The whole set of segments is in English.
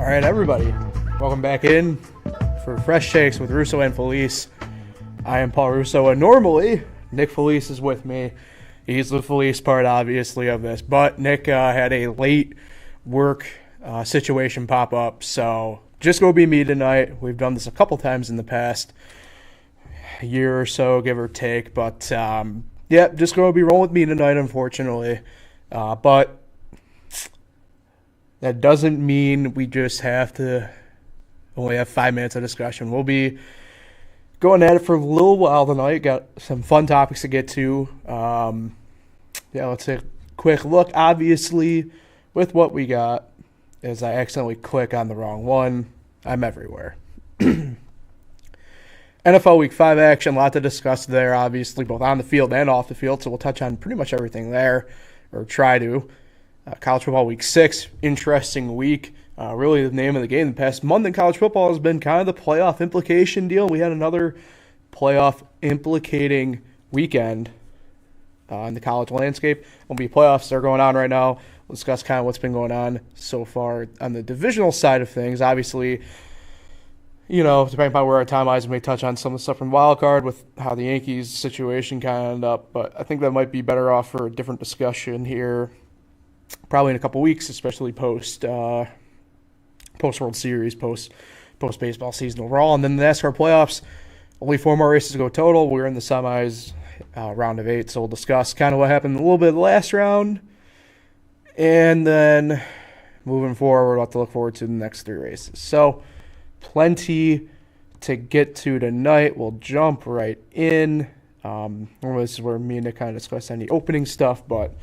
All right, everybody, welcome back in for Fresh Takes with Russo and Felice. I am Paul Russo, and normally Nick Felice is with me. He's the Felice part, obviously, of this, but Nick had a late work situation pop up, so just go be me tonight. We've done this a couple times in the past year or so, give or take, but just going to be rolling with me tonight, unfortunately. But that doesn't mean we just have to only have 5 minutes of discussion. We'll be going at it for a little while tonight. Got some fun topics to get to. Let's take a quick look. Obviously, with what we got, as I accidentally click on the wrong one, I'm everywhere. NFL Week 5 action, a lot to discuss there, obviously, both on the field and off the field, so we'll touch on pretty much everything there, or try to. College Football Week 6, interesting week. Really the name of the game the past month in college football has been kind of the playoff implication deal. We had another playoff implicating weekend in the college landscape. Will be playoffs that are going on right now. We'll discuss kind of what's been going on so far on the divisional side of things. Obviously, depending upon where our time lies, we may touch on some of the stuff from Wild Card with how the Yankees situation kind of ended up. But I think that might be better off for a different discussion here, probably in a couple weeks, especially post World Series, post baseball season overall. And then the NASCAR playoffs, only 4 more races to go total. We're in the semis, round of 8, so we'll discuss kind of what happened a little bit in the last round. And then moving forward, we're about to look forward to the next 3 races. So plenty to get to tonight. We'll jump right in. This is where me and Nick kind of discuss any opening stuff, but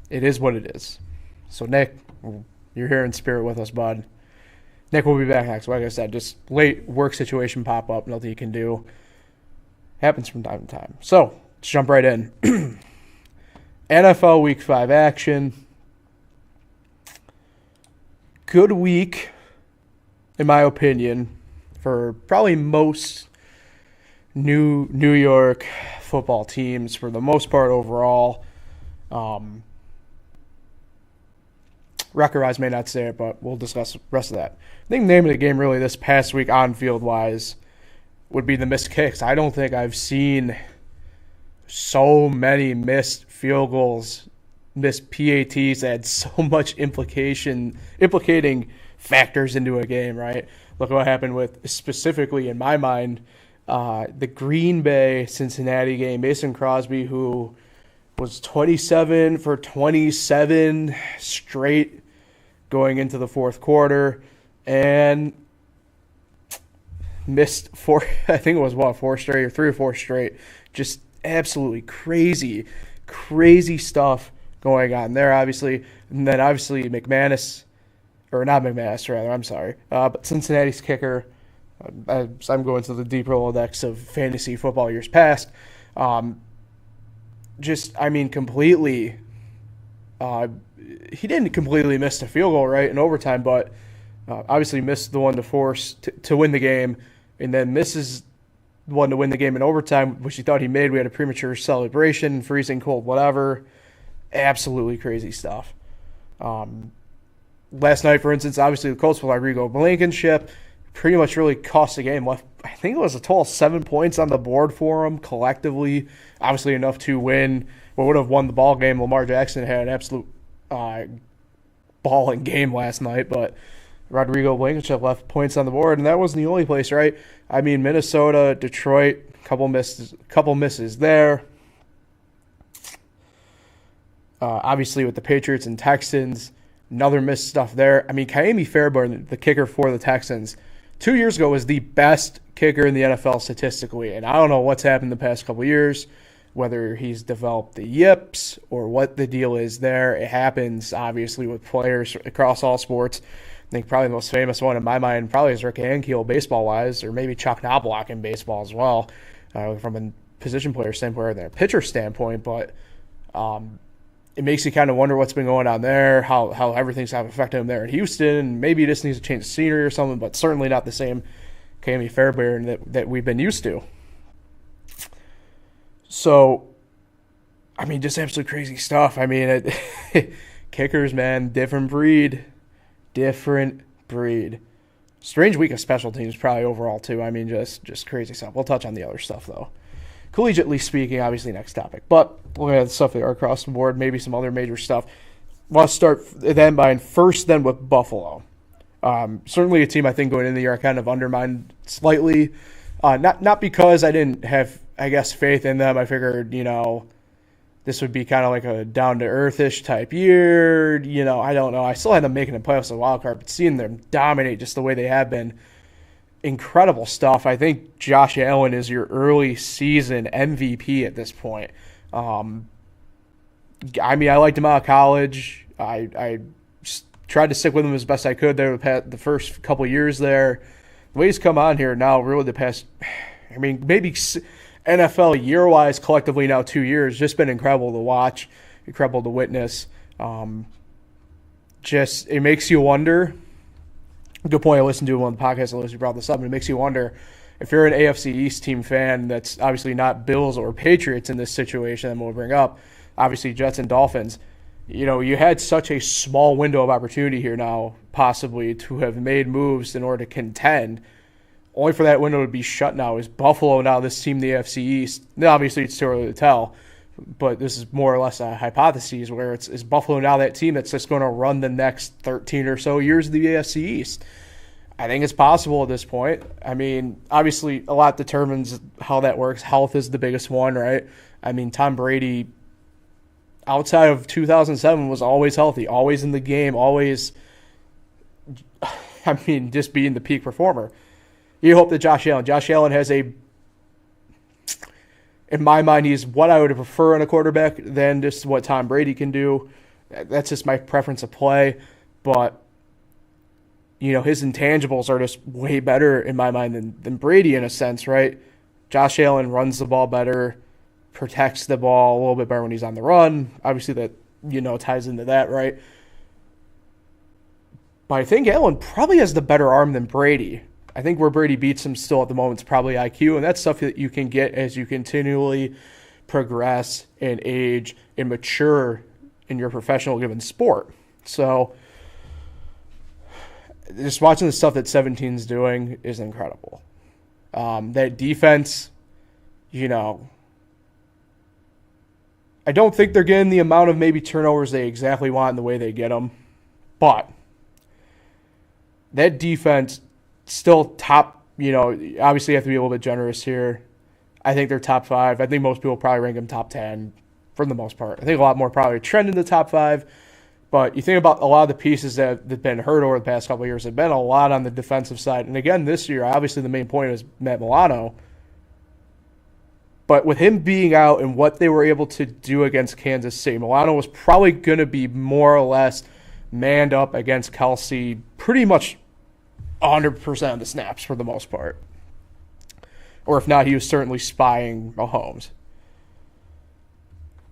it is what it is. So, Nick, you're here in spirit with us, bud. Nick will be back next. Like I said, just late work situation pop up. Nothing you can do. Happens from time to time. So, let's jump right in. NFL Week 5 action. Good week, in my opinion, for probably most New York football teams for the most part overall. Record-wise may not say it, but we'll discuss the rest of that. I think the name of the game really this past week on-field-wise would be the missed kicks. I don't think I've seen so many missed field goals, missed PATs that had so much implicating factors into a game, right? Look what happened with, specifically in my mind, the Green Bay-Cincinnati game. Mason Crosby, who was 27 for 27 straight going into the fourth quarter and missed 4 straight or 3 or 4 straight. Just absolutely crazy stuff going on there, obviously. And then obviously but Cincinnati's kicker, as I'm going to the deep Rolodex of fantasy football years past, completely. He didn't completely miss the field goal, right, in overtime, but obviously missed the one to force to win the game, and then misses the one to win the game in overtime, which he thought he made. We had a premature celebration, freezing cold, whatever. Absolutely crazy stuff. Last night, for instance, obviously the Colts with Rodrigo Blankenship pretty much really cost the game. I think it was a total of 7 points on the board for them collectively. Obviously enough to win what would have won the ball game. Lamar Jackson had an absolute balling game last night, but Rodrigo Blankenship left points on the board, and that wasn't the only place, right? I mean, Minnesota, Detroit, couple misses there. Obviously with the Patriots and Texans, another missed stuff there. I mean, Kaimi Fairbairn, the kicker for the Texans, 2 years ago was the best kicker in the NFL statistically, and I don't know what's happened the past couple years, whether he's developed the yips or what the deal is there. It happens, obviously, with players across all sports. I think probably the most famous one in my mind probably is Rick Ankiel baseball-wise, or maybe Chuck Knobloch in baseball as well, from a position player standpoint or a pitcher standpoint, but it makes you kind of wonder what's been going on there, how everything's affected him there in Houston. Maybe he just needs to change the scenery or something, but certainly not the same Kaimi Fairbairn that we've been used to. So, I mean, just absolutely crazy stuff. I mean, kickers, man, different breed. different breed. Strange week of special teams probably overall too. I mean, just crazy stuff. We'll touch on the other stuff though. Collegiately speaking, obviously next topic. But looking at the stuff that are across the board, maybe some other major stuff. Want to start then with Buffalo. Certainly a team I think going into the year I kind of undermined slightly. Not because I didn't have, I guess, faith in them. I figured, this would be kind of like a down-to-earth-ish type year. I don't know. I still had them making the playoffs as a wild card, but seeing them dominate just the way they have been, incredible stuff. I think Josh Allen is your early season MVP at this point. I liked him out of college. I tried to stick with him as best I could there the first couple of years there. The way he's come on here now, really the past, maybe NFL year-wise, collectively now 2 years, just been incredible to watch, incredible to witness. It makes you wonder. Good point. I listened to one of the podcasts. I listened to brought this up, and it makes you wonder if you're an AFC East team fan that's obviously not Bills or Patriots in this situation, and we'll bring up, obviously, Jets and Dolphins. You had such a small window of opportunity here now, possibly, to have made moves in order to contend, only for that window to be shut now. Is Buffalo now this team in the AFC East? Now, obviously, it's too early to tell, but this is more or less a hypothesis where is Buffalo now that team that's just going to run the next 13 or so years of the AFC East? I think it's possible at this point. Obviously, a lot determines how that works. Health is the biggest one, right? Tom Brady, outside of 2007, was always healthy, always in the game, always, just being the peak performer. You hope that Josh Allen has in my mind, he's what I would prefer in a quarterback than just what Tom Brady can do. That's just my preference of play. But, his intangibles are just way better in my mind than Brady in a sense, right? Josh Allen runs the ball better, protects the ball a little bit better when he's on the run. Obviously that, ties into that, right? But I think Allen probably has the better arm than Brady. I think where Brady beats him still at the moment is probably IQ, and that's stuff that you can get as you continually progress and age and mature in your professional given sport. So just watching the stuff that 17's doing is incredible. That defense, I don't think they're getting the amount of maybe turnovers they exactly want in the way they get them, but that defense still top, obviously you have to be a little bit generous here. I think they're top 5. I think most people probably rank them top 10 for the most part. I think a lot more probably trend in the top 5. But you think about a lot of the pieces that have been hurt over the past couple of years have been a lot on the defensive side. And again, this year, obviously the main point is Matt Milano. But with him being out and what they were able to do against Kansas City, Milano was probably going to be more or less manned up against Kelsey pretty much 100% of the snaps for the most part. Or if not, he was certainly spying Mahomes.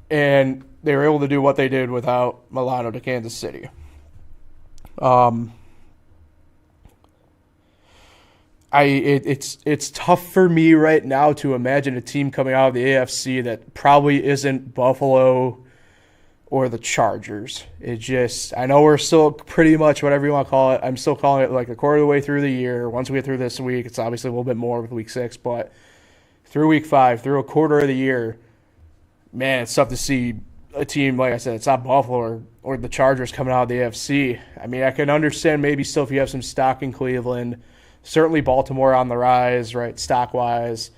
And they were able to do what they did without Milano to Kansas City. It's tough for me right now to imagine a team coming out of the AFC that probably isn't Buffalo or the Chargers. I know we're still pretty much whatever you want to call it. I'm still calling it like a quarter of the way through the year. Once we get through this week, it's obviously a little bit more with week 6, but through week 5, through a quarter of the year, man, it's tough to see a team, like I said, it's not Buffalo or the Chargers coming out of the AFC. I can understand maybe still if you have some stock in Cleveland. Certainly Baltimore on the rise, right, stock-wise.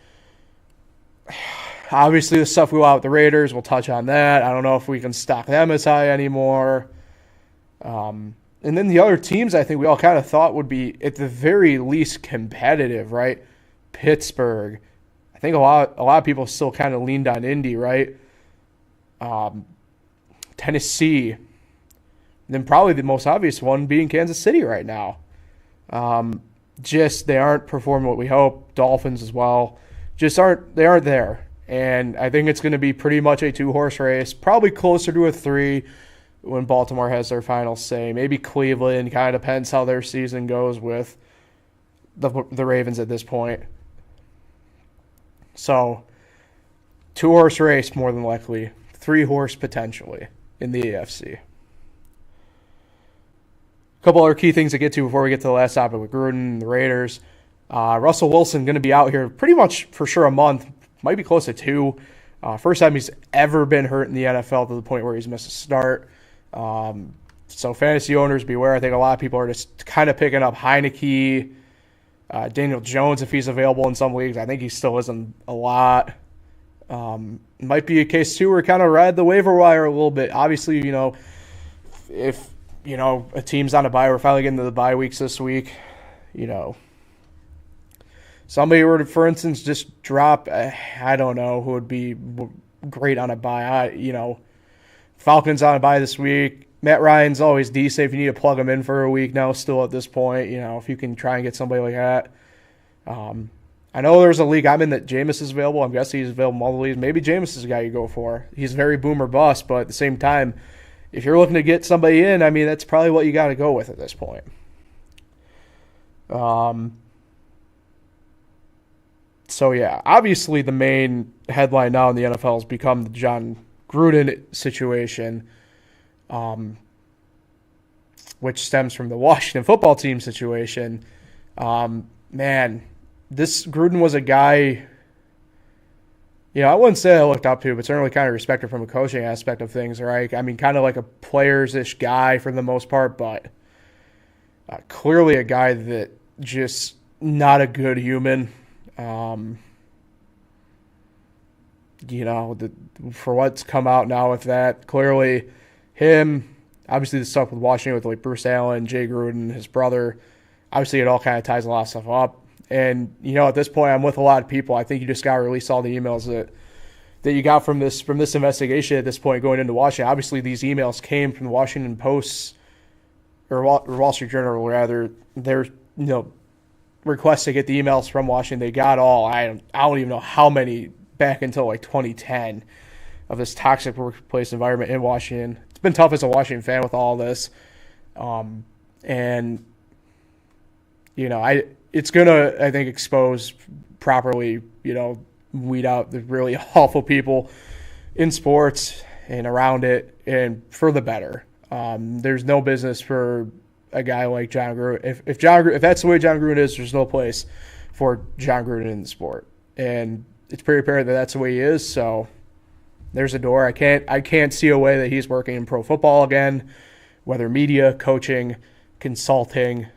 Obviously, the stuff we want with the Raiders, we'll touch on that. I don't know if we can stock them as high anymore. And then the other teams I think we all kind of thought would be at the very least competitive, right? Pittsburgh. I think a lot of people still kind of leaned on Indy, right? Tennessee. And then probably the most obvious one being Kansas City right now. They aren't performing what we hope. Dolphins as well. They aren't there. And I think it's going to be pretty much a 2-horse race, probably closer to a 3 when Baltimore has their final say. Maybe Cleveland, kind of depends how their season goes with the Ravens at this point. So 2-horse race more than likely, 3-horse potentially in the AFC. couple other key things to get to before we get to the last topic with Gruden and the Raiders. Russell Wilson going to be out here pretty much for sure a month, might be close to 2. First time he's ever been hurt in the NFL to the point where he's missed a start. So fantasy owners, beware. I think a lot of people are just kind of picking up Heineke, Daniel Jones if he's available in some leagues. I think he still isn't a lot. Might be a case too where kind of ride the waiver wire a little bit. Obviously, if a team's on a bye, we're finally getting to the bye weeks this week. Somebody were to, for instance, just drop. I don't know who would be great on a bye. Falcons on a bye this week. Matt Ryan's always decent if you need to plug him in for a week now. Still at this point, if you can try and get somebody like that. I know there's a league I'm in that Jameis is available. I'm guessing he's available in all the leagues. Maybe Jameis is the guy you go for. He's very boom or bust, but at the same time, if you're looking to get somebody in, I mean, that's probably what you got to go with at this point. So, yeah, obviously the main headline now in the NFL has become the John Gruden situation, which stems from the Washington football team situation. This Gruden was a guy, I wouldn't say I looked up to, but certainly kind of respected from a coaching aspect of things, right? I mean, kind of like a players-ish guy for the most part, but clearly a guy that just not a good human. For what's come out now with that, clearly him, obviously the stuff with Washington with like Bruce Allen, Jay Gruden, his brother, obviously it all kind of ties a lot of stuff up. And, at this point, I'm with a lot of people. I think you just got to release all the emails that you got from this investigation at this point going into Washington. Obviously, these emails came from the Washington Post, or Wall Street Journal, rather. Their, requests to get the emails from Washington. They got all, I don't even know how many, back until like 2010, of this toxic workplace environment in Washington. It's been tough as a Washington fan with all this. It's going to, I think, expose properly, weed out the really awful people in sports and around it, and for the better. There's no business for a guy like John Gruden. If that's the way John Gruden is, there's no place for John Gruden in the sport. And it's pretty apparent that that's the way he is, so there's a door. I can't see a way that he's working in pro football again, whether media, coaching, consulting.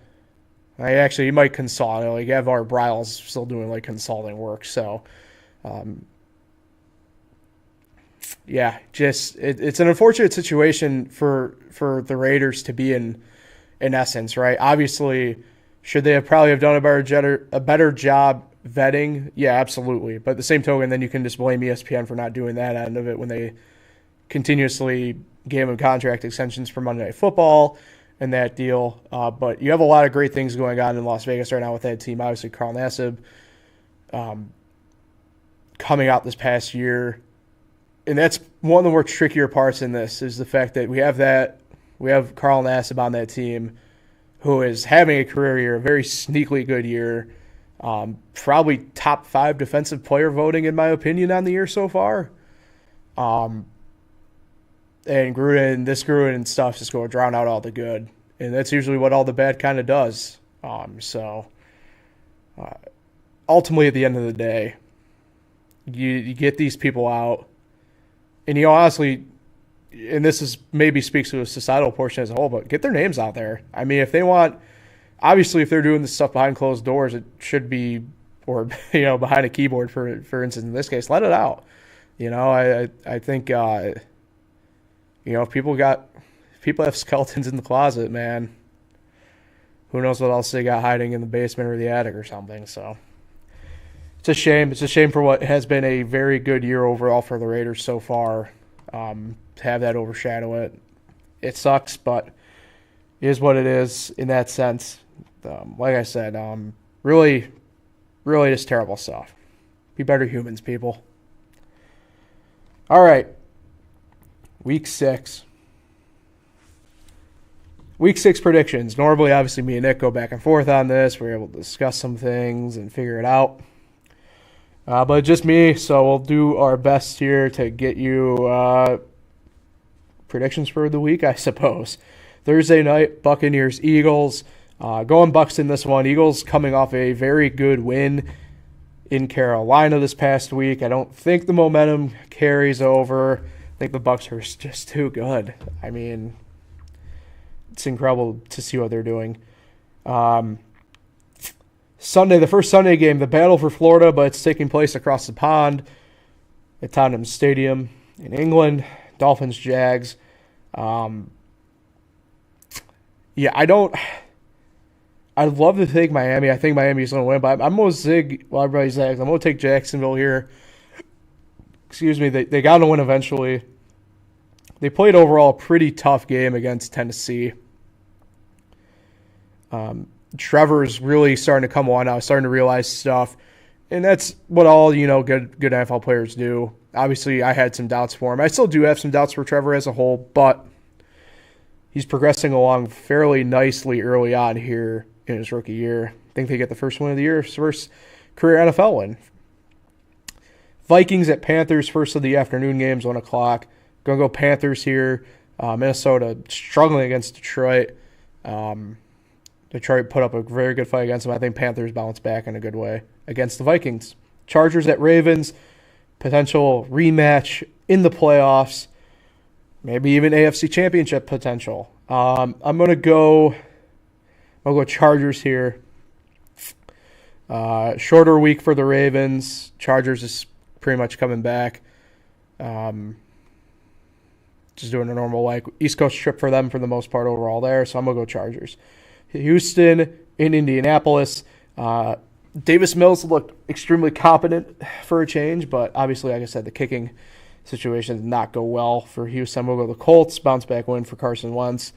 He might consult. Like Evar Bryle's still doing like consulting work. So, it's an unfortunate situation for the Raiders to be in essence, right? Obviously, should they probably have done a better job vetting? Yeah, absolutely. But at the same token, then you can just blame ESPN for not doing that end of it when they continuously gave him contract extensions for Monday Night Football and that deal. But you have a lot of great things going on in Las Vegas right now with that team. Obviously, Carl Nassib coming out this past year. And that's one of the more trickier parts in this is the fact that we have Carl Nassib on that team who is having a career year, a very sneakily good year. Probably top 5 defensive player voting, in my opinion, on the year so far. And Gruden and stuff just go drown out all the good. And that's usually what all the bad kind of does. Ultimately, at the end of the day, you get these people out. And honestly, and this is maybe speaks to a societal portion as a whole, but get their names out there. I mean, if they want, obviously, if they're doing this stuff behind closed doors, it should be, or behind a keyboard, for instance, in this case, let it out. I think if people have skeletons in the closet, man, who knows what else they got hiding in the basement or the attic or something. So it's a shame. It's a shame for what has been a very good year overall for the Raiders so far. To have that overshadow it, it sucks, but it is what it is in that sense. Like I said, really, really just terrible stuff. Be better humans, people. All right. Week 6. Week 6 predictions. Normally, obviously, me and Nick go back and forth on this. We're able to discuss some things and figure it out. But just me, so we'll do our best here to get you predictions for the week, I suppose. Thursday night, Buccaneers, Eagles. Going Bucs in this one. Eagles coming off a very good win in Carolina this past week. I don't think the momentum carries over. I think the Bucs are just too good. I mean, it's incredible to see what they're doing. Sunday, the first Sunday game, the battle for Florida, but it's taking place across the pond at Tottenham Stadium in England. Dolphins, Jags. I'd love to take Miami. I think Miami's going to win, but I'm going to zig while everybody zags. I'm going to take Jacksonville here. Excuse me. They got to win eventually. They played overall a pretty tough game against Tennessee. Trevor's really starting to come on now, starting to realize stuff. And that's what all, good NFL players do. Obviously, I had some doubts for him. I still do have some doubts for Trevor as a whole, but he's progressing along fairly nicely early on here in his rookie year. I think they get the first win of the year, his first career NFL win. Vikings at Panthers, first of the afternoon games, 1 o'clock. Going to go Panthers here. Minnesota struggling against Detroit. Detroit put up a very good fight against them. I think Panthers bounce back in a good way against the Vikings. Chargers at Ravens, potential rematch in the playoffs, maybe even AFC Championship potential. I'm gonna go Chargers here. Shorter week for the Ravens. Chargers is pretty much coming back. Just doing a normal East Coast trip for them for the most part overall there. So I'm gonna go Chargers. Houston in Indianapolis. Davis Mills looked extremely competent for a change, but obviously, like I said, the kicking situation did not go well for Houston. We'll go the Colts, bounce back win for Carson Wentz.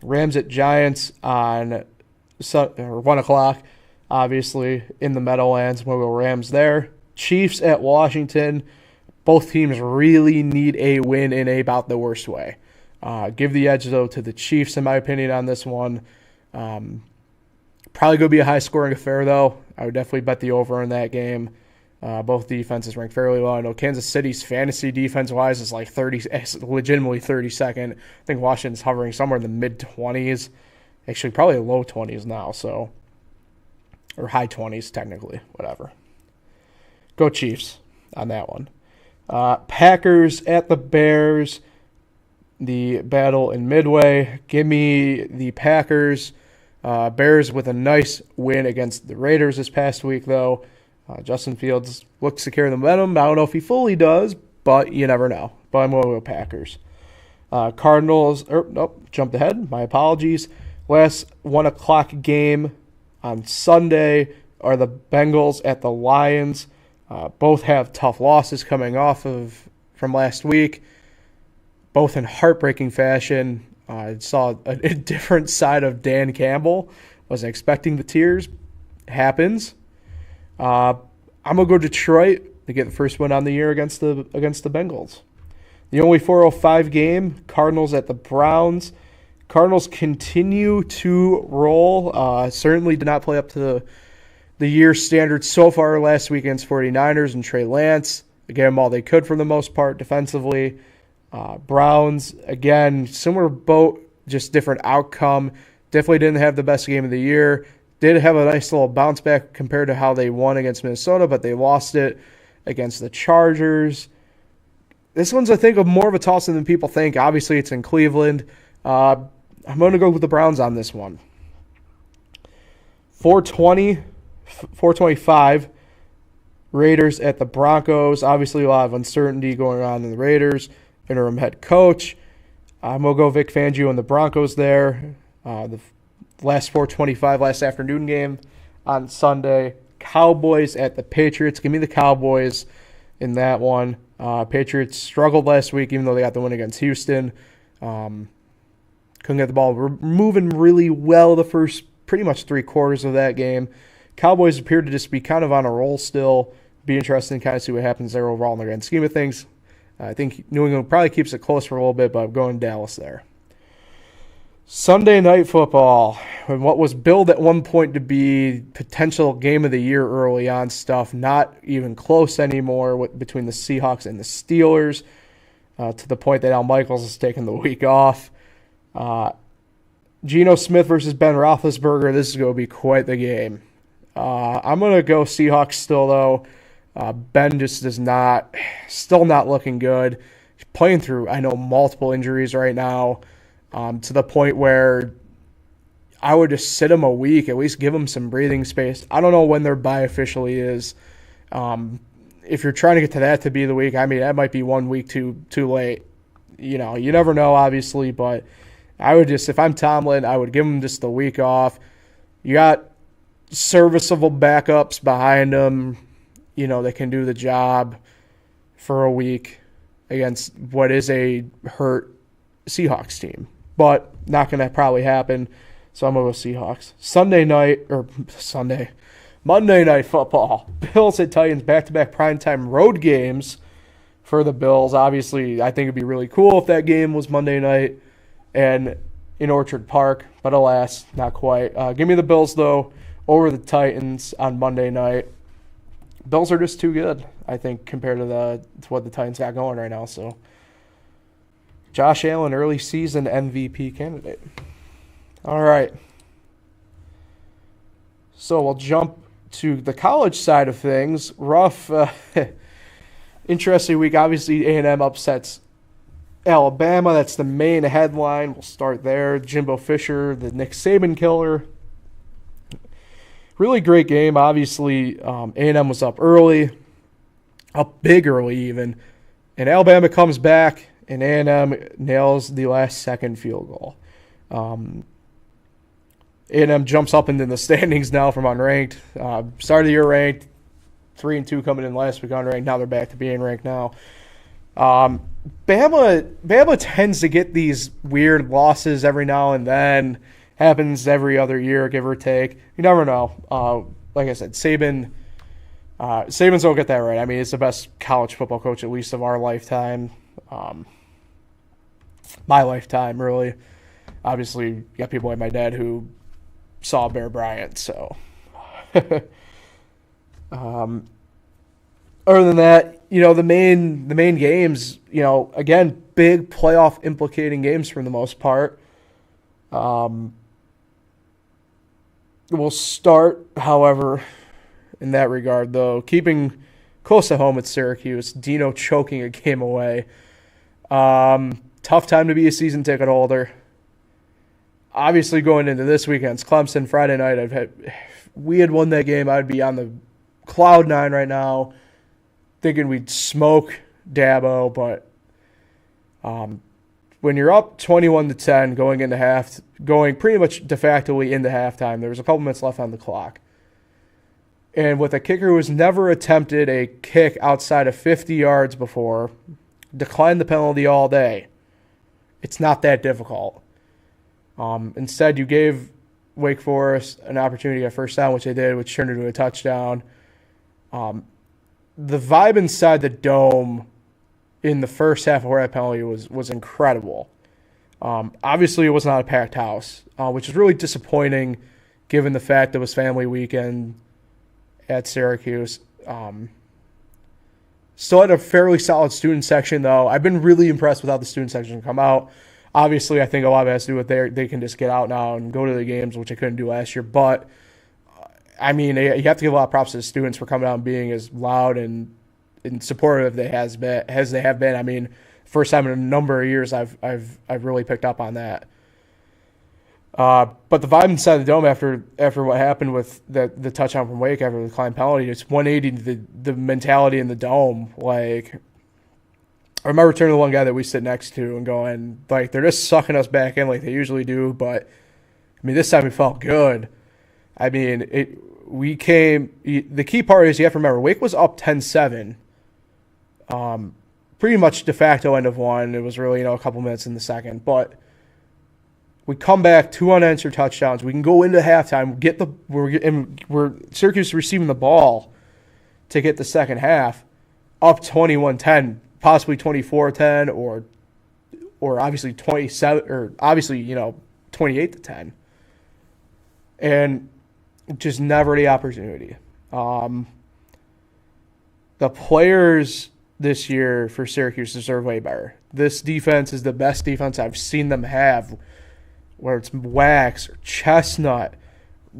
Rams at Giants on 1 o'clock, obviously, in the Meadowlands. We'll go Rams there. Chiefs at Washington. Both teams really need a win in about the worst way. Give the edge, though, to the Chiefs, in my opinion, on this one. Probably going to be a high-scoring affair, though. I would definitely bet the over in that game. Both defenses ranked fairly low. I know Kansas City's fantasy defense-wise is like legitimately 32nd. I think Washington's hovering somewhere in the mid-20s. Actually, probably low 20s now, so or high 20s, technically. Whatever. Go Chiefs on that one. Packers at the Bears. The battle in Midway. Give me the Packers. Bears with a nice win against the Raiders this past week, though. Justin Fields looks to carry the momentum. I don't know if he fully does, but you never know. But I'm going to go Packers. Cardinals. Jumped ahead. My apologies. Last 1 o'clock game on Sunday are the Bengals at the Lions. Both have tough losses coming off from last week. Both in heartbreaking fashion. I saw a different side of Dan Campbell. Wasn't expecting the tears. Happens. I'm gonna go Detroit to get the first win on the year against the Bengals. The only 4:05 game. Cardinals at the Browns. Cardinals continue to roll. Certainly did not play up to the year standard so far last week against 49ers and Trey Lance. They gave them all they could for the most part defensively. Browns, again, similar boat, just different outcome. Definitely didn't have the best game of the year. Did have a nice little bounce back compared to how they won against Minnesota, but they lost it against the Chargers. This one's, I think, more of a toss than people think. Obviously, it's in Cleveland. I'm going to go with the Browns on this one. 425, Raiders at the Broncos. Obviously, a lot of uncertainty going on in the Raiders. Interim head coach. I'm going to go Vic Fangio and the Broncos there. The last 425, last afternoon game on Sunday. Cowboys at the Patriots. Give me the Cowboys in that one. Patriots struggled last week, even though they got the win against Houston. Couldn't get the ball moving really well the first pretty much 3 quarters of that game. Cowboys appear to just be kind of on a roll still. Be interesting to kind of see what happens there overall in the grand scheme of things. I think New England probably keeps it close for a little bit, but I'm going Dallas there. Sunday Night Football, and what was billed at one point to be potential game of the year early on stuff, not even close anymore between the Seahawks and the Steelers, to the point that Al Michaels has taken the week off. Geno Smith versus Ben Roethlisberger. This is going to be quite the game. I'm going to go Seahawks still, though. Ben just still not looking good. He's playing through, I know, multiple injuries right now, to the point where I would just sit him a week, at least give him some breathing space. I don't know when their bye officially is. If you're trying to get to that to be the week, I mean, that might be 1 week too late. You never know, obviously, but I would just, if I'm Tomlin, I would give him just the week off. You got serviceable backups behind him, that can do the job for a week against what is a hurt Seahawks team. But not going to probably happen, so I'm going to go Seahawks. Monday Night Football. Bills at Titans, back-to-back primetime road games for the Bills. Obviously, I think it'd be really cool if that game was Monday night and in Orchard Park, but alas, not quite. Give me the Bills, though, over the Titans on Monday night. Bills are just too good, I think, compared to what the Titans got going right now. So, Josh Allen, early season MVP candidate. All right. So we'll jump to the college side of things. Rough, interesting week. Obviously, A&M upsets Alabama. That's the main headline. We'll start there. Jimbo Fisher, the Nick Saban killer. Really great game. Obviously, A&M was up early, up big early even, and Alabama comes back, and A&M nails the last-second field goal. A&M jumps up into the standings now from unranked. Start of the year ranked, 3-2 coming in last week unranked. Now they're back to being ranked now. Bama tends to get these weird losses every now and then. Happens every other year, give or take. You never know. Like I said, Saban's will get that right. I mean, he's the best college football coach, at least of our lifetime. My lifetime, really. Obviously, you got people like my dad who saw Bear Bryant, so. Other than that, the main games, again, big playoff implicating games for the most part. We'll start, however, in that regard, though, keeping close to home at Syracuse, Dino choking a game away. Tough time to be a season ticket holder. Obviously, going into this weekend's Clemson Friday night, we had won that game, I'd be on the cloud nine right now, thinking we'd smoke Dabo, but when you're up 21-10 going pretty much de facto into halftime, there was a couple minutes left on the clock. And with a kicker who has never attempted a kick outside of 50 yards before, declined the penalty all day, it's not that difficult. Instead, you gave Wake Forest an opportunity at first down, which they did, which turned into a touchdown. The vibe inside the Dome in the first half of where that penalty was incredible. Obviously, it was not a packed house, which is really disappointing given the fact it was family weekend at Syracuse. Still had a fairly solid student section, though. I've been really impressed with how the student section come out. Obviously, I think a lot of it has to do with they can just get out now and go to the games, which they couldn't do last year. But, I mean, you have to give a lot of props to the students for coming out and being as loud and supportive as they have been. I mean, first time in a number of years I've really picked up on that. But the vibe inside the Dome after what happened with the touchdown from Wake after the declined penalty, it's 180 the mentality in the Dome. Like, I remember turning to the one guy that we sit next to and going, like, they're just sucking us back in like they usually do. But, I mean, this time we felt good. I mean, the key part is you have to remember, Wake was up 10-7. Pretty much de facto end of one. It was really, a couple minutes in the second. But we come back, 2 unanswered touchdowns. We can go into halftime, we're Syracuse receiving the ball to get the second half, up 21-10, possibly 24-10, or obviously 27, or obviously, 28-10. And just never the opportunity. The players this year for Syracuse deserve way better. This defense is the best defense I've seen them have whether it's Wax or Chestnut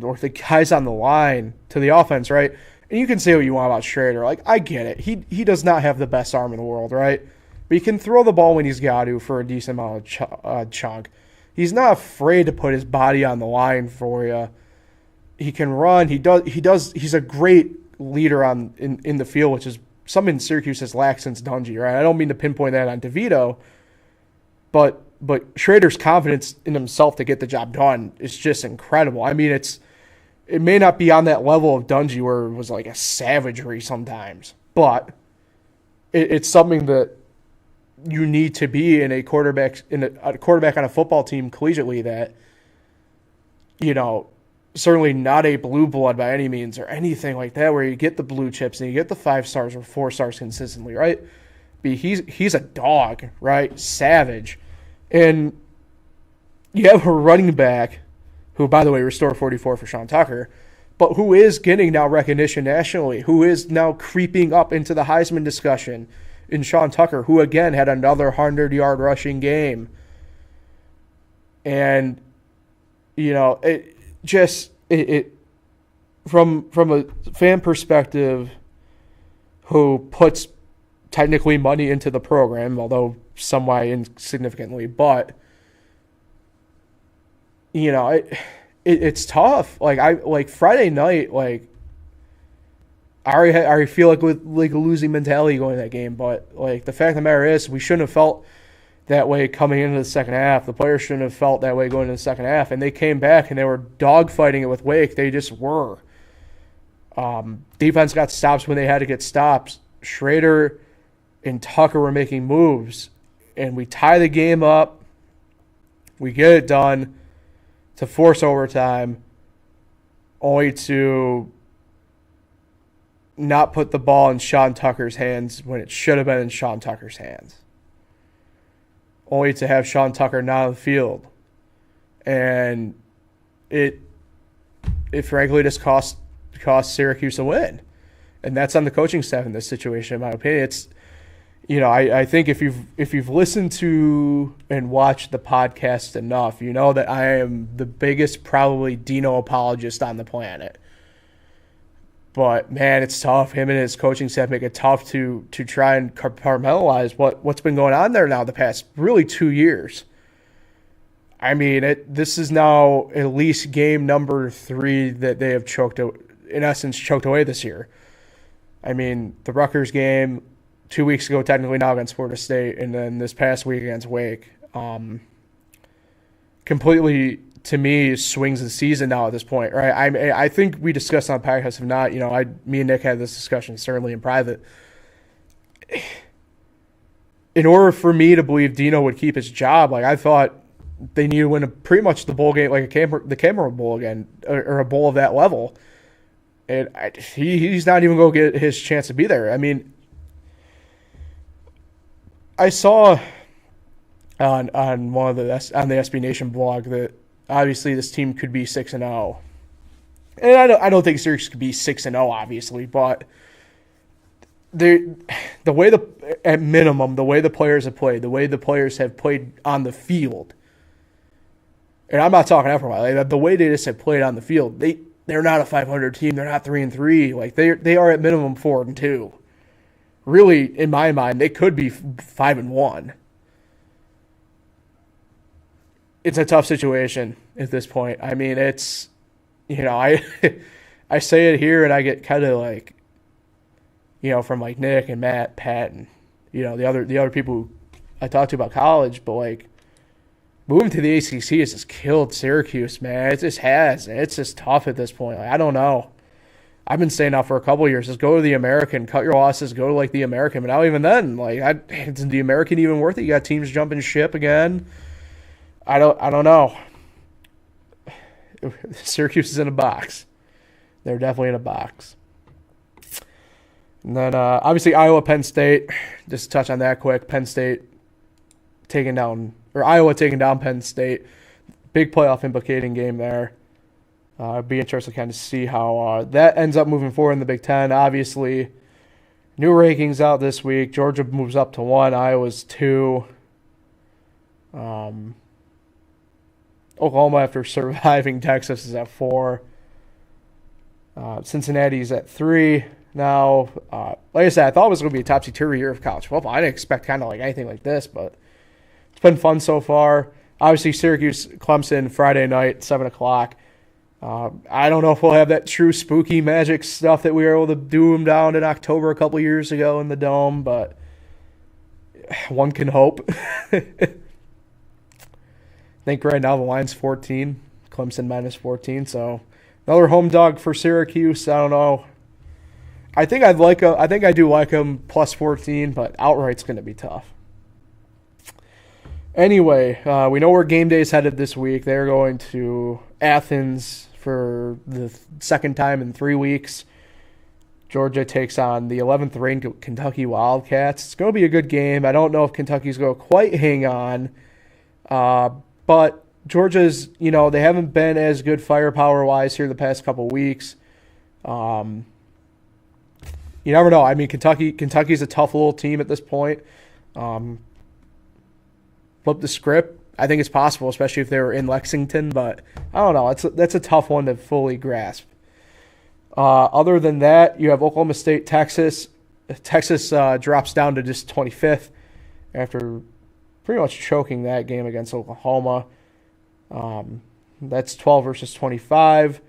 or the guys on the line to the offense, right? And you can say what you want about Schrader. Like, I get it. He does not have the best arm in the world, right? But he can throw the ball when he's got to for a decent amount of chunk. He's not afraid to put his body on the line for you. He can run. He does. He's a great leader in the field, which is something Syracuse has lacked since Dungy, right? I don't mean to pinpoint that on DeVito, but Schrader's confidence in himself to get the job done is just incredible. I mean, it may not be on that level of Dungy where it was like a savagery sometimes, but it's something that you need to be in a quarterback on a football team collegiately that, certainly not a blue blood by any means or anything like that where you get the blue chips and you get the 5 stars or 4 stars consistently, right? But he's a dog, right? Savage. And you have a running back who, by the way, restored 44 for Sean Tucker, but who is getting now recognition nationally, who is now creeping up into the Heisman discussion in Sean Tucker, who again had another 100-yard rushing game. And, from a fan perspective who puts technically money into the program, although somewhat insignificantly, but it's tough. Like Friday night, like I already feel like with like a losing mentality going to that game, but like the fact of the matter is we shouldn't have felt that way coming into the second half. The players shouldn't have felt that way going into the second half, and they came back and they were dogfighting it with Wake. They just were. Defense got stops when they had to get stops. Schrader and Tucker were making moves, and we tie the game up. We get it done to force overtime, only to not put the ball in Sean Tucker's hands when it should have been in Sean Tucker's hands. Only to have Sean Tucker not on the field. And it frankly just cost Syracuse a win. And that's on the coaching staff in this situation, in my opinion. It's I think if you've listened to and watched the podcast enough, you know that I am the biggest probably Dino apologist on the planet. But man, it's tough. Him and his coaching staff make it tough to try and compartmentalize what's been going on there now the past really 2 years. I mean, this is now at least game number 3 that they have choked away this year. I mean, the Rutgers game 2 weeks ago, technically now against Florida State, and then this past week against Wake. Completely, to me, swings the season now at this point, right? I think we discussed on the podcast, if not, me and Nick had this discussion certainly in private. In order for me to believe Dino would keep his job, like I thought they needed to win pretty much the bowl game, like the Cameron Bowl again, or a bowl of that level. And he's not even going to get his chance to be there. I mean, I saw on one of the SB Nation blog that obviously this team could be 6-0, and I don't think Syracuse could be 6-0, obviously, but the way at minimum the way the players have played, the way the players have played on the field, and I'm not talking after a while, like the way they just have played on the field, they're not a 500 team, they're not 3-3, like they are at minimum 4-2. Really, in my mind, they could be 5-1. It's a tough situation at this point. I mean, it's, I say it here and I get kind of like, from like Nick and Matt, Pat, and the other people who I talked to about college, but like moving to the ACC has just killed Syracuse, man. It just has. It's just tough at this point. Like, I don't know. I've been saying now for a couple of years, just go to the American, cut your losses, go to like the American. But now even then, like, is the American even worth it? You got teams jumping ship again. I don't know. Syracuse is in a box. They're definitely in a box. And then obviously Iowa, Penn State. Just to touch on that quick. Iowa taking down Penn State. Big playoff implicating game there. Be interested to kind of see how that ends up moving forward in the Big Ten. Obviously, new rankings out this week. Georgia moves up to 1. Iowa's 2. Oklahoma, after surviving Texas, is at 4. Cincinnati's at 3 now. Like I said, I thought it was going to be a topsy-turvy year of college football. I didn't expect kind of like anything like this, but it's been fun so far. Obviously, Syracuse, Clemson, Friday night, 7 o'clock. I don't know if we'll have that true spooky magic stuff that we were able to do them down in October a couple years ago in the Dome, but one can hope. I think right now the line's 14, Clemson minus 14, so another home dog for Syracuse. I don't know. I think I do like them plus 14, but outright's going to be tough. Anyway, we know where game day is headed this week. They're going to Athens for the second time in 3 weeks. Georgia takes on the 11th ranked Kentucky Wildcats. It's going to be a good game. I don't know if Kentucky's going to quite hang on. But Georgia's, they haven't been as good firepower-wise here the past couple weeks. You never know. I mean, Kentucky's a tough little team at this point. Flip the script. I think it's possible, especially if they were in Lexington. But I don't know. That's a tough one to fully grasp. Other than that, you have Oklahoma State, Texas. Texas drops down to just 25th after pretty much choking that game against Oklahoma. That's 12 versus 25.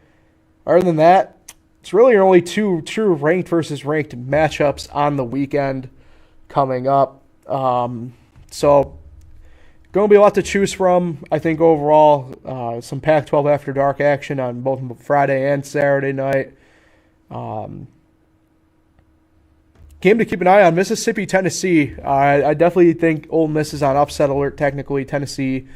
Other than that, it's really only 2 true ranked versus ranked matchups on the weekend coming up. So going to be a lot to choose from, I think, overall. Some Pac-12 After Dark action on both Friday and Saturday night. Game to keep an eye on, Mississippi, Tennessee. I definitely think Ole Miss is on upset alert technically. Tennessee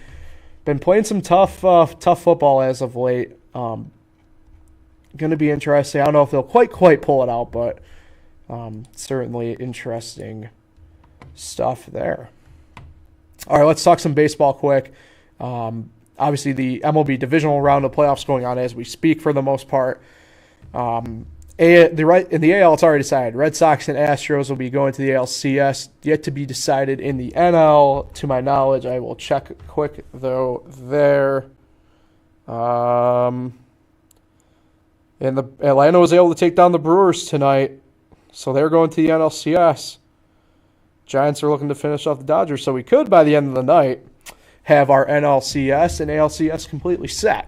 been playing some tough football as of late. Going to be interesting. I don't know if they'll quite pull it out, but certainly interesting stuff there. All right, let's talk some baseball quick. Obviously, the MLB divisional round of playoffs going on as we speak for the most part. In the AL, it's already decided. Red Sox and Astros will be going to the ALCS. Yet to be decided in the NL, to my knowledge. I will check quick, though, there. And the Atlanta was able to take down the Brewers tonight, so they're going to the NLCS. Giants are looking to finish off the Dodgers, so we could, by the end of the night, have our NLCS and ALCS completely set.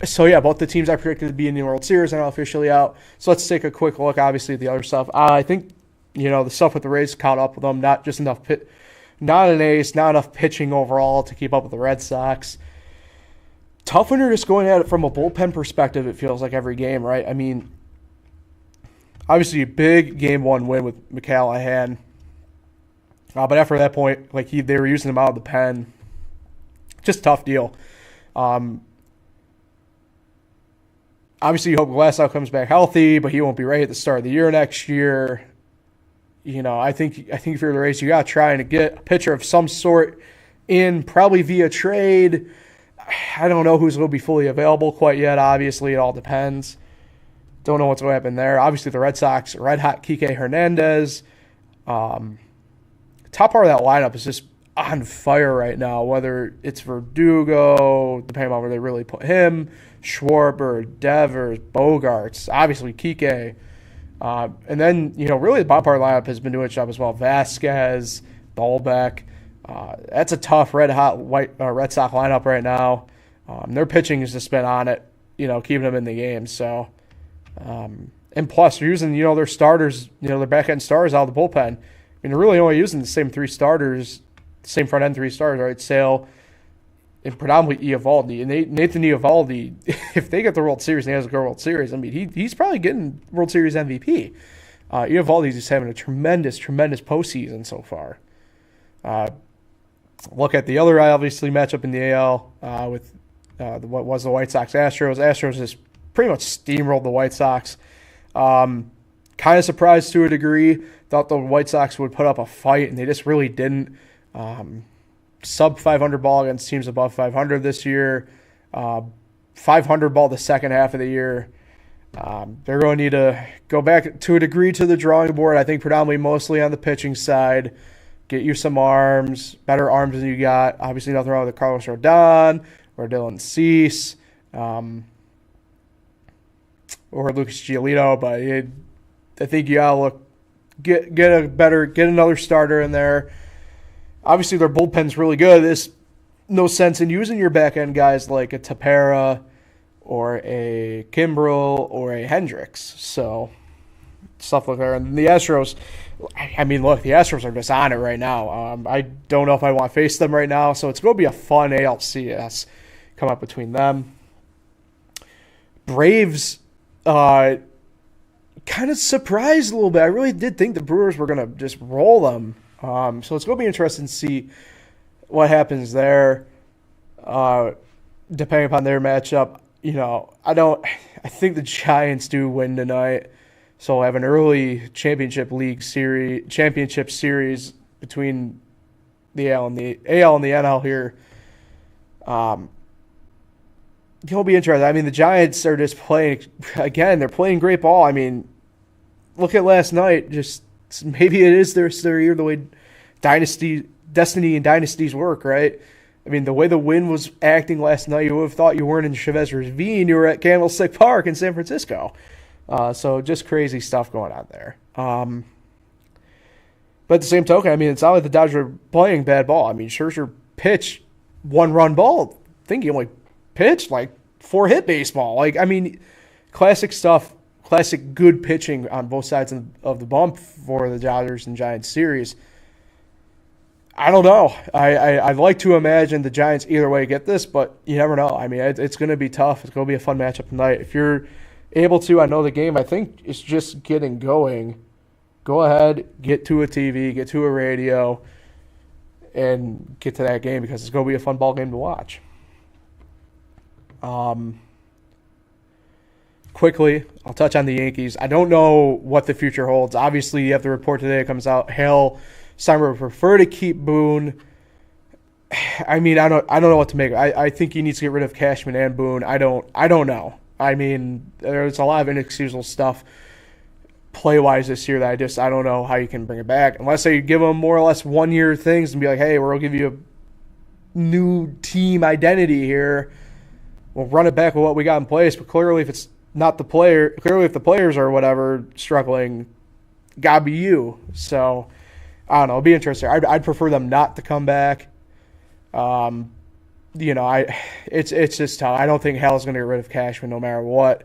So, yeah, both the teams I predicted to be in the World Series are now officially out. So let's take a quick look, obviously, at the other stuff. I think, the stuff with the Rays caught up with them. Not just enough not an ace, not enough pitching overall to keep up with the Red Sox. Tough when you're just going at it from a bullpen perspective, it feels like every game, right? I mean, obviously a big Game 1 win with McCallahan. But after that point, they were using him out of the pen. Just a tough deal. Obviously, you hope Glasnow comes back healthy, but he won't be ready at the start of the year next year. I think if you're the Rays, you got to try and get a pitcher of some sort in, probably via trade. I don't know who's going to be fully available quite yet. Obviously, it all depends. Don't know what's going to happen there. Obviously, the Red Sox, red-hot Kike Hernandez. Top part of that lineup is just on fire right now, whether it's Verdugo, depending on where they really put him, Schwarber, Devers, Bogarts, obviously Kike. And then, really the bottom part of the lineup has been doing its job as well. Vasquez, Dahlbeck. That's a tough red-hot Red Sox lineup right now. Their pitching has just been on it, keeping them in the game. So, and plus, they're using, their starters, their back-end stars out of the bullpen. I mean, they're really only using the same front-end three starters, right? Sale and predominantly Eovaldi. And Nathan Eovaldi, if they get the World Series and he has a World Series, I mean, he's probably getting World Series MVP. Eovaldi's just having a tremendous postseason so far. Look at the other, obviously, matchup in the AL with what was the White Sox-Astros. Astros just pretty much steamrolled the White Sox. Kind of surprised to a degree. Thought the White Sox would put up a fight, and they just really didn't. Sub 500 ball against teams above 500 this year. 500 ball the second half of the year. They're going to need to go back to a degree to the drawing board. I think predominantly mostly on the pitching side. get you some arms, better arms than you got. Obviously, nothing wrong with Carlos Rodon or Dylan Cease or Lucas Giolito, but I think you gotta get another starter in there. Obviously, their bullpen's really good. There's no sense in using your back end guys like a Tapera or a Kimbrel or a Hendricks. So stuff like that. And the Astros, I mean, look, the Astros are just on it right now. I don't know if I want to face them right now, so it's going to be a fun ALCS come up between them. Braves kind of surprised a little bit. I really did think the Brewers were going to just roll them. So it's going to be interesting to see what happens there, depending upon their matchup. I think the Giants do win tonight. So we'll have an early championship series between the AL and the NL here. It'll be interesting. I mean, the Giants are just playing, again, they're playing great ball. I mean, look at last night. Just maybe it is their year, the way destiny and dynasties work, right? I mean, the way the wind was acting last night, you would have thought you weren't in Chavez Ravine. You were at Candlestick Park in San Francisco. So just crazy stuff going on there. But at the same token, I mean, it's not like the Dodgers are playing bad ball. I mean, Scherzer pitched one-run ball. I think he only pitched like 4-hit baseball. Like, I mean, classic stuff, classic good pitching on both sides of the bump for the Dodgers and Giants series. I don't know. I'd like to imagine the Giants either way get this, but you never know. I mean, it's going to be tough. It's going to be a fun matchup tonight. If you're able to, I know the game, I think, is just getting going. Go ahead, get to a TV, get to a radio, and get to that game because it's going to be a fun ball game to watch. Quickly, I'll touch on the Yankees. I don't know what the future holds. Obviously, you have the report today that comes out. Hale Simon would prefer to keep Boone. I mean, I don't know what to make. I think he needs to get rid of Cashman and Boone. I don't know. I mean, there's a lot of inexcusable stuff play-wise this year that I don't know how you can bring it back. Unless they give them more or less one-year things and be like, hey, we'll give you a new team identity here. We'll run it back with what we got in place. But clearly, if it's not the player, clearly if the players are whatever struggling, gotta be you. So I don't know. It'll be interesting. I'd prefer them not to come back. It's just tough. I don't think Hale's going to get rid of Cashman no matter what.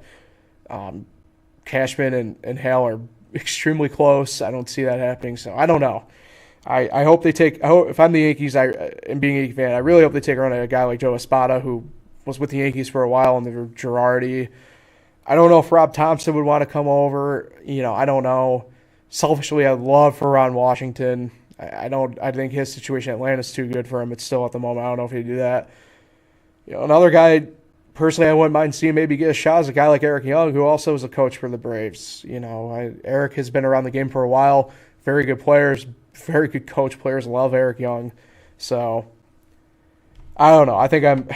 Cashman and Hale are extremely close. I don't see that happening. So I don't know. I hope they take. If I'm the Yankees, and being a Yankee fan, I really hope they take a run at a guy like Joe Espada, who was with the Yankees for a while under Girardi. I don't know if Rob Thompson would want to come over. I don't know. Selfishly, I'd love for Ron Washington. I think his situation in Atlanta is too good for him. It's still at the moment. I don't know if he'd do that. Another guy, personally, I wouldn't mind seeing maybe get a shot is a guy like Eric Young, who also is a coach for the Braves. Eric has been around the game for a while. Very good players, very good coach players. Love Eric Young. So, I don't know. I think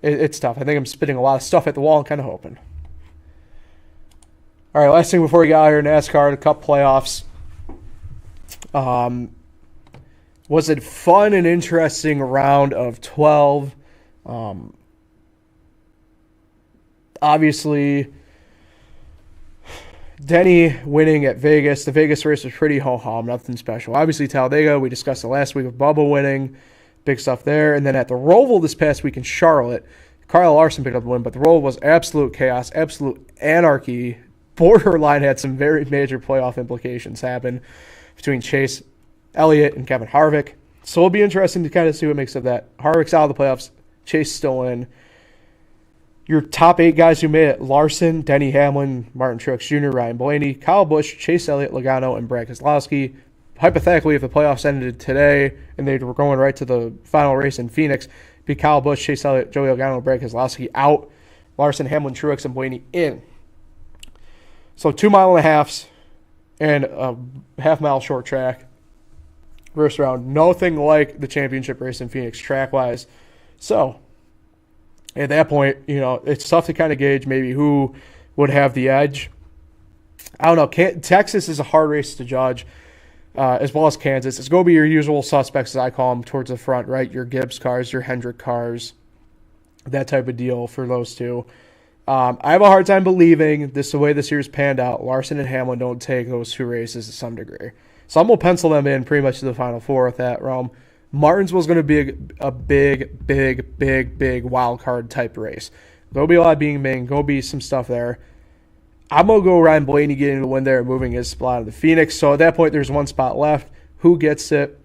it's tough. I think I'm spitting a lot of stuff at the wall and kind of hoping. All right, last thing before we get out here, NASCAR, the Cup playoffs. Was it fun and interesting round of 12? Obviously, Denny winning at Vegas. The Vegas race was pretty ho-hum, nothing special. Obviously, Talladega, we discussed it last week with Bubba winning. Big stuff there. And then at the Roval this past week in Charlotte, Kyle Larson picked up the win, but the Roval was absolute chaos, absolute anarchy. Borderline had some very major playoff implications happen between Chase Elliott and Kevin Harvick. So it'll be interesting to kind of see what makes of that. Harvick's out of the playoffs. Chase still in. Your top 8 guys who made it: Larson, Denny Hamlin, Martin Truex Jr., Ryan Blaney, Kyle Busch, Chase Elliott, Logano, and Brad Keselowski. Hypothetically, if the playoffs ended today and they were going right to the final race in Phoenix, it'd be Kyle Busch, Chase Elliott, Joey Logano, and Brad Keselowski out. Larson, Hamlin, Truex, and Blaney in. So 2 mile-and-a-halfs and a half-mile short track. First round, nothing like the championship race in Phoenix track-wise. So at that point, it's tough to kind of gauge maybe who would have the edge. I don't know. Texas is a hard race to judge. as well as Kansas. It's going to be your usual suspects, as I call them, towards the front, right? Your Gibbs cars, your Hendrick cars, that type of deal for those two. I have a hard time believing this the way this year's panned out. Larson and Hamlin don't take those two races to some degree. So I'm going to pencil them in pretty much to the Final Four with that realm. Martinsville's going to be a big wild card type race. There'll be a lot of being made. Going to be some stuff there. I'm going to go Ryan Blaney getting the win there and moving his spot to Phoenix. So at that point, there's one spot left. Who gets it?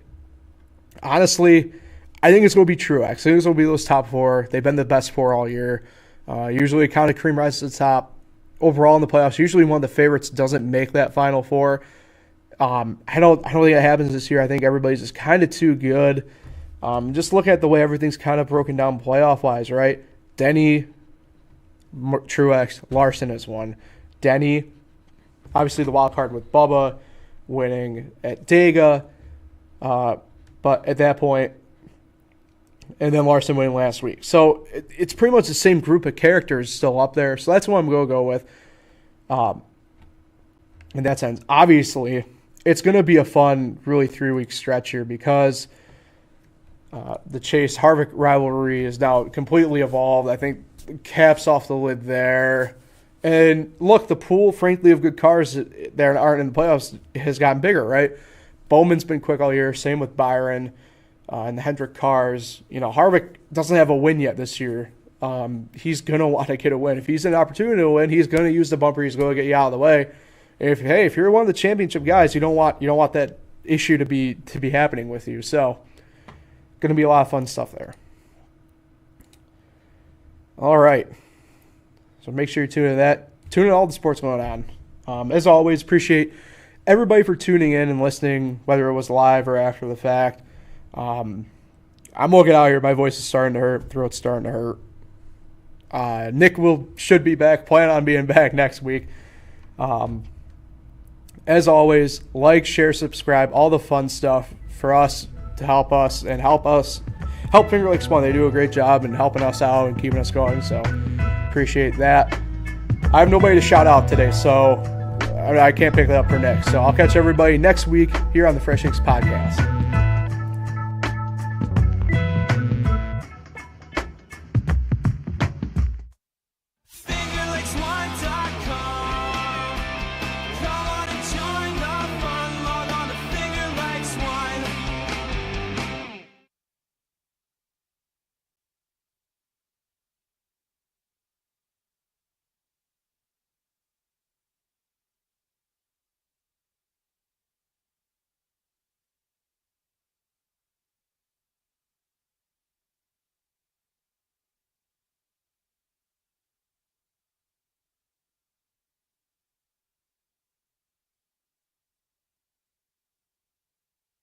Honestly, I think it's going to be Truex. I think it's going to be those top four. They've been the best four all year. Usually kind of cream rises to the top. Overall in the playoffs, usually one of the favorites doesn't make that Final Four. I don't think that happens this year. I think everybody's just kind of too good. Just look at the way everything's kind of broken down playoff-wise, right? Denny, Truex, Larson is one. Denny, obviously the wild card with Bubba winning at Dega, but at that point, and then Larson winning last week. So it's pretty much the same group of characters still up there. So that's what I'm going to go with in that sense. Obviously, it's going to be a fun, really 3-week stretch here because the Chase Harvick rivalry is now completely evolved. I think caps off the lid there. And look, the pool, frankly, of good cars that aren't in the playoffs has gotten bigger, right? Bowman's been quick all year. Same with Byron and the Hendrick cars. You know, Harvick doesn't have a win yet this year. He's going to want to get a win. If he's an opportunity to win, he's going to use the bumper. He's going to get you out of the way. If you're one of the championship guys, you don't want that issue to be happening with you. So, going to be a lot of fun stuff there. All right. So make sure you tune in to that. Tune in to all the sports going on. As always, appreciate everybody for tuning in and listening, whether it was live or after the fact. I'm looking out here. My voice is starting to hurt. Throat's starting to hurt. Nick should be back. Plan on being back next week. As always, like, share, subscribe, all the fun stuff for us to help us and help Finger Lakes One. They do a great job in helping us out and keeping us going. So appreciate that. I have nobody to shout out today, so I can't pick that up for Nick. So I'll catch everybody next week here on the Fresh Inks Podcast.